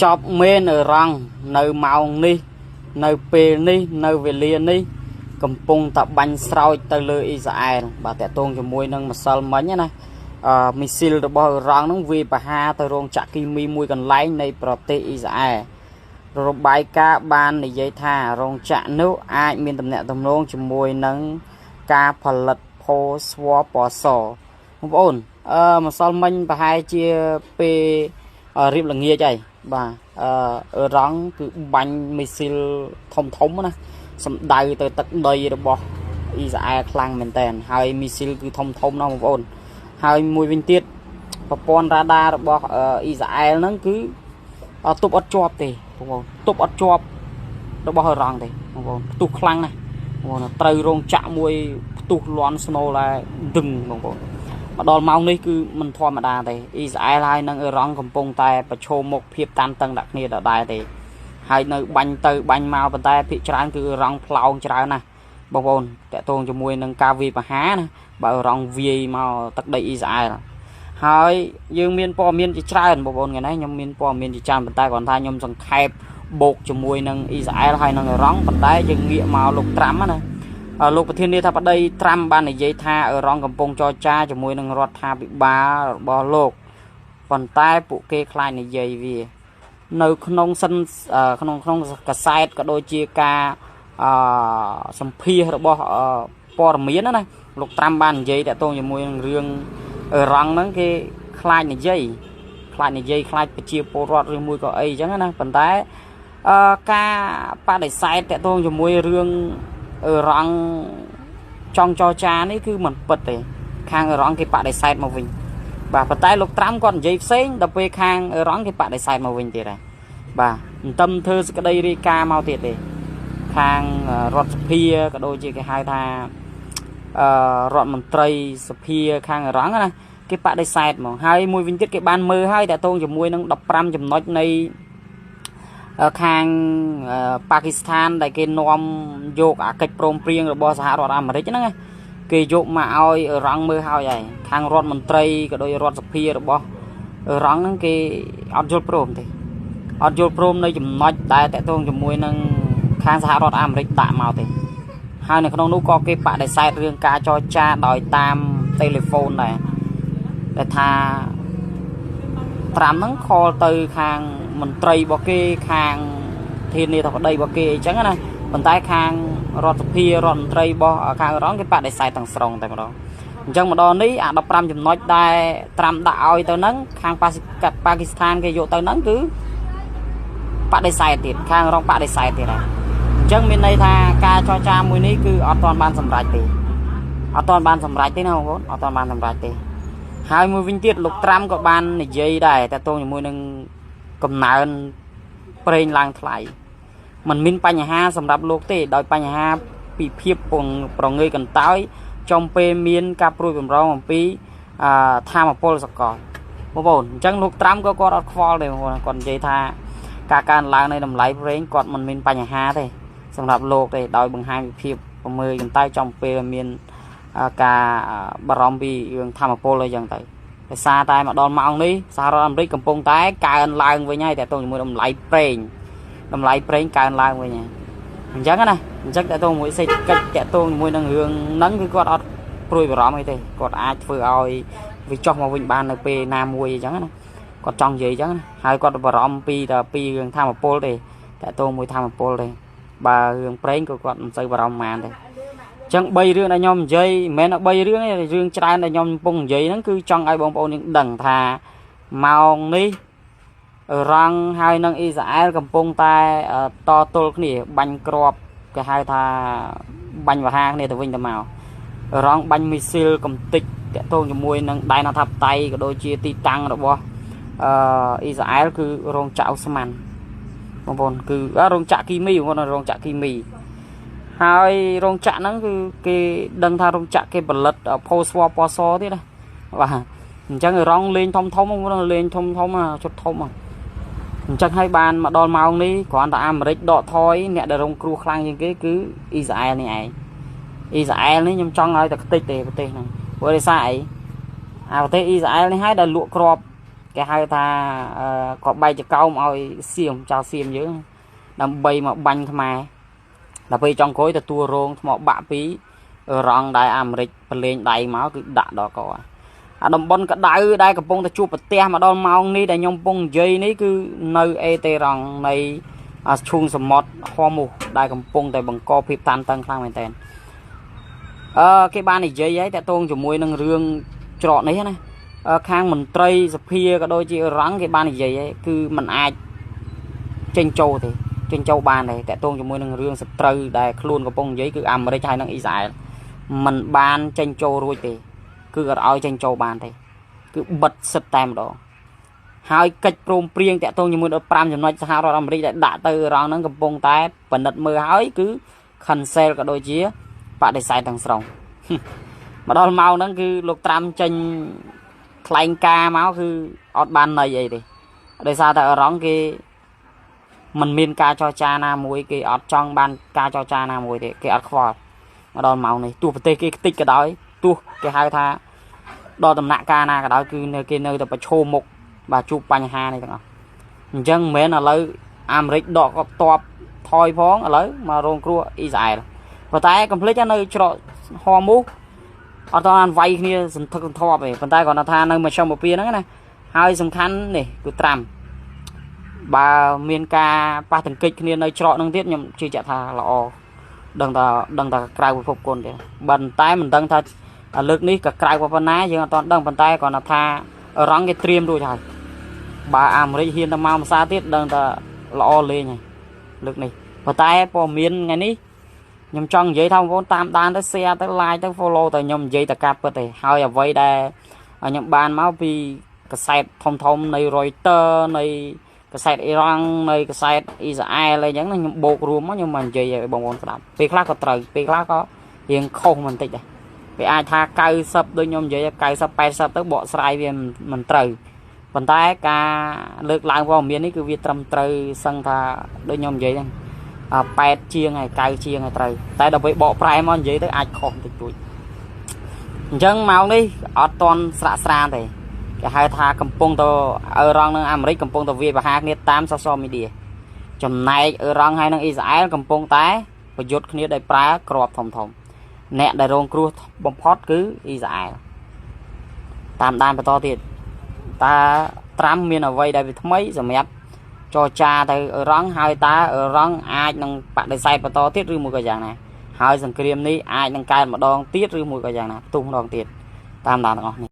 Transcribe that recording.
chọc men ở răng nơi màu ní nơi pê ní nơi về liền ní cầm pung tập bánh sỏi từ lưỡi Israel bà tẹt tôn cho môi nâng mà sal mấy nhá này missile được bao răng nó vì bà ha từ rong chặt kim mi môi còn lấyในประเทศ Israel របាយការណ៍បាននិយាយថារោងចក្រនោះអាចមានតំណែងតំណងជាមួយនឹងការផលិតផូស្វ័រពណ៌សបងប្អូនម្សិលមិញប្រហែលជាពេលរៀបល្ងាចហើយបាទរងគឺបាញ់មីស៊ីលធំណាសម្ដៅទៅទឹកដីរបស់អ៊ីស្រាអែលខ្លាំងមែនតើហើយមីស៊ីលគឺធំណាបងប្អូនហើយមួយវិញទៀតប្រព័ន្ធរ៉ាដារបស់អ៊ីស្រាអែលហ្នឹងគឺទប់អត់ជាប់ទេបងប្អូនទប់អត់ជាប់របស់រងទេបងប្អូនផ្ទុះខ្លាំងណាស់បងប្អូនត្រូវរោងចក្រមួយផ្ទុះលាន់ស្នូលដែរដឹងបងប្អូនមកដល់ម៉ោងនេះគឺមិនធម្មតាទេអ៊ីស្រាអែលហើយនឹងអ៊ឺរ៉ង់កំពុងតែប្រឈមមុខភាពតានតឹងដាក់គ្នាដដែលទេហើយនៅបាញ់ទៅបាញ់មកប៉ុន្តែភាគច្រើនគឺអ៊ឺរ៉ង់ផ្លោងច្រើនណាស់បងប្អូនតាក់ទងជាមួយនឹងការវាយប្រហារណាបើអ៊ឺរ៉ង់វាយមកទឹកដីអ៊ីស្រាអែលហើយយើងមានព័ត៌មានជាច្រើនបងប្អូនថ្ងៃនេះខ្ញុំមានព័ត៌មានជាច្រើនប៉ុន្តែគាត់ថាខ្ញុំសង្ខេបបូកជាមួយនឹងអ៊ីស្រាអែលហើយនឹងអ៊ឺរ៉ង់ប៉ុន្តែយើងងាកមកលោកត្រាំណាលោកប្រធានាធិបតីត្រាំបាននិយាយថាអ៊ឺរ៉ង់កំពុងចរចាជាមួយនឹងរដ្ឋាភិបាលរបស់លោកប៉ុន្តែពួកគេខ្លាចនិយាយវានៅក្នុងក្នុងកាសែតក៏ដូចជាការសម្ភាសរបស់ព័ត៌មានណាលោកត្រាំបាននិយាយតាក់ទងជាមួយនឹងរឿងអ៊ឺរ៉ង់ហ្នឹងគេខ្លាចនិយាយខ្លាចប្រជាពលរដ្ឋឬមួយក៏អីអញ្ចឹងណាប៉ុន្តែការបដិសេធតាក់ទងជាមួយរឿងអ៊ឺរ៉ង់ចង់ចរចានេះគឺមិនពិតទេខាងអ៊ឺរ៉ង់គេបដិសេធមកវិញបាទប៉ុន្តែលោកត្រាំគាត់និយាយផ្សេងដល់ពេលខាងអ៊ឺរ៉ង់គេបដិសេធមកវិញទៀតដែរបាទមិនតឹមធ្វើសេចក្តីរាយការណ៍មកទៀតទេខាងរដ្ឋសភាក៏ដូចជាគេហៅថារដ្ឋមន្ត្រីសភាខាងអ៊ឺរ៉ង់ណាគេបដិសេធមកហើយមួយវិញទៀតគេបានមើលហើយតាក់ទងជាមួយនឹង15ចំណុចនៃខាងប៉ាគីស្ថានដែលគេនាំយកអាកិច្ចព្រមព្រៀងរបស់សហរដ្ឋអាមេរិកហ្នឹងគេយកមកឲ្យអ៊ឺរ៉ង់មើលហើយខាងរដ្ឋមន្ត្រីក៏ដូចរដ្ឋសភារបស់អ៊ឺរ៉ង់ហ្នឹងគេអត់យល់ព្រមទេអត់យល់ព្រមនៅចំណុចដែលតាក់ទងជាមួយនឹងខាងសហរដ្ឋអាមេរិកដាក់មកទេហើយនៅក្នុងនោះក៏គេបដិសេធរឿងការចរចាដោយតាមទូរស័ព្ទដែរដែលថាត្រាំហ្នឹងខលទៅខាងមន្ត្រីរបស់គេខាងធានាធិបតីរបស់គេអញ្ចឹងណាប៉ុន្តែខាងរដ្ឋសភារដ្ឋមន្ត្រីរបស់ខាងអ៊ឺរ៉ង់គេបដិសេធទាំងស្រុងតែម្ដងអញ្ចឹងម្ដងនេះអា15ចំណុចដែលត្រាំដាក់ឲ្យទៅហ្នឹងខាងប៉ាគីស្ថានគេយកទៅហ្នឹងគឺបដិសេធទៀតខាងអ៊ឺរ៉ង់បដិសេធទៀតដែរអញ្ចឹងមានន័យថាការចរចាមួយនេះគឺអត់ទាន់បានសម្រេចទេអត់ទាន់បានសម្រេចទេណាបងប្អូនអត់ទាន់បានសម្រេចទេហើយមួយវិញទៀតលោកត្រាំក៏បាននិយាយដែរតាក់ទងជាមួយនឹងកំណើនប្រេងឡើងថ្លៃมันមានបញ្ហាសម្រាប់លោកទេដោយបញ្ហាពីភាពប្រងើយកន្តើយចំពេលមានការព្រួយបំរុងអំពីធម្មពលសកលបងប្អូនអញ្ចឹងលោកត្រាំក៏គាត់អត់ខ្វល់ទេបងប្អូនគាត់និយាយថាការកើនឡើងនៃតម្លៃប្រេងគាត់មិនមានបញ្ហាទេសម្រាប់លោកទេដោយបង្ហាញពីភាពប្រងើយកន្តើយចំពេលមានការបារម្ភពីរឿងធម្មពលអីចឹងទៅដោយសារតែមកដល់ម៉ោងនេះសហរដ្ឋអាមេរិកកំពុងតែកើនឡើងវិញហើយតែទៅជាមួយតម្លៃប្រេងកើនឡើងវិញហើយអញ្ចឹងណាអញ្ចឹងតែទៅជាមួយសេដ្ឋកិច្ចតែទៅជាមួយនឹងរឿងហ្នឹងគឺគាត់អត់ព្រួយបារម្ភអីទេគាត់អាចធ្វើឲ្យវាចុះមកវិញបាននៅពេលណាមួយអញ្ចឹងណាគាត់ចង់និយាយអញ្ចឹងណាហើយគាត់បារម្ភពីរឿងធម្មពលទេតែទៅមួយធម្មពលទេបើរឿងប្រេងក៏គាត់មិនសូវបារម្ភប៉ុន្មានទេចឹង3រឿងដែលខ្ញុំនិយាយមិនមែន3រឿងទេរឿងច្រើនដែលខ្ញុំកំពុងនិយាយហ្នឹងគឺចង់ឲ្យបងប្អូនយើងដឹងថាម៉ោងនេះអ៊ឺរ៉ង់ហើយនឹងអ៊ីស្រាអែលកំពុងតែតទល់គ្នាបាញ់គ្រាប់គេហៅថាបាញ់វហាគ្នាទៅវិញទៅមកអ៊ឺរ៉ង់បាញ់មីស៊ីលកំតិចតាក់ទងជាមួយនឹងដែនអធិបតេយ្យក៏ដូចជាទីតាំងរបស់អ៊ីស្រាអែលគឺរោងចក្រអូស្ម៉ាន់បងប្អូនគឺរោងចក្រគីមីបងប្អូនរោងចក្រគីមីហើយរោងចក្រហ្នឹងគឺគេដឹងថារោងចក្រគេផលិតផូស្វ័រពណ៌សទៀតណាបាទអញ្ចឹងរងលេងធំលេងធំជុតធំអញ្ចឹងហើយបានមកដល់ម៉ោងនេះគ្រាន់តែអាមេរិកដកថយអ្នកដែលរងគ្រោះខ្លាំងជាងគេគឺអ៊ីស្រាអែលនេះឯងអ៊ីស្រាអែលនេះខ្ញុំចង់ឲ្យតែខ្ទេចទេប្រទេសហ្នឹងព្រោះដោយសារអីប្រទេសអ៊ីស្រាអែលនេះហើយដែលលក់គ្រាប់ cái hai ta có bay cho câu mà xiêm chào xiêm dưới đâm bay mà banh tham mà là bây trong cối ta tua rong một bạ pí rong đại Americ lên đại máu cứ đạn đó có đồng bon cả đại cái bông ta chụp te mà đòn màu ní đại nhông bông dây ní cứ nơi et rong này chung sầm mót hoa mù đại cái bông tại bằng co phim tan tăng khang mền tên cái ban này dây ấy tại tôn cho môi nâng rương trọ đấy này khang mình tray sập phia cái đôi chị rắn cái ban này dây ấy cứ mình ai trên châu thì trên châu ban này tại tôn cho môi nâng rương sập tray đại luôn cái bông giấy cứ ẩm ở đây chai nâng ý giải mình ban trên châu rồi thì cứ ở trên châu ban thì cứ bật sập tem đó hai cách prom prieng tại tôn cho môi ở pram cho nó sao rồi America đã từ rắn nâng cái bông tay phần đất mưa hói cứ cancel cái đôi chia bạn để xài thằng sòng mà đó màu nó cứ lục trăm trên clang ca máu cứ ọt ban này vậy thì để sao tại ở rong kia mình miên ca cho cha na muối cái ọt trong ban ca cho cha na muối thì cái ọt khoa mà đó màu này tua tê cái tích cái đó tua cái hai tha đo tầm nạ ca na cái đó cứ nơi kia nơi tập chô mục bà chụp bánh ha này thằng chân mến là lấy Americ đọ có top thôi phóng ở lấy mà rong cua y dài và tay complete nơi cho hoa mũ ở toàn ăn vay kia dần thực thọ về phần tay còn là tha nơi mà trong một pia nữa này hai sầm khăn này cứ trầm bà miền ca ba thằng kịch kia nơi trọ năng tiết nhầm chưa chạy tha lọ đằng ta cài phục cồn để bàn tay mình đằng thật lực ní cả cài qua phần ná nhưng toàn đằng bàn tay còn là tha ở răng cái trim rồi thầy bà am đấy hiên ta mau xa tiết đằng ta lọ lên này lực này và tay po miền ngày ní nhầm trong vậy thông vốn tam đan tới xe tới like tới follow tới nhầm vậy ta cặp thì hơi ở vậy đây nhầm bàn máu vì cái site thông này Reuters này cái site Iran này cái site Israel này những nhầm bột rùm á nhưng mà vậy bọn bọn đạp vì khác có trời vì khác có hiện không mình tích đây vì ai tha cây sập đôi nhầm vậy cây sập bay sập tới bộ sai vì mình trời còn tay ca lực lang vào miền ấy cứ việc trầm trời sân tha đôi nhầm vậy đây bẹt chia ngày cài chia ngày trời tại đâu bị bỏ prai món gì tới ai không thì tuổi chân màu đi ở toàn xa thì cái hai tha cầm pông to ở rong năng Americ cầm pông to Việt và hai nghiệt tam so media chấm này ở rong hai năng Israel cầm pông tái và dốt kia đây prai crop thòng nẹt đại rong cua bom phốt cứ Israel tam đan phải to tiền ta Trump miền ở vây đây vì mấy giờ mẹ cho cha thì ở rong hai ta ở rong ai năng bạn để xài to tiết rư một cái dạng này hai dần cream ní ai năng cài một đòn tiết rư một cái dạng này tung đòn tiền tam đàn ngon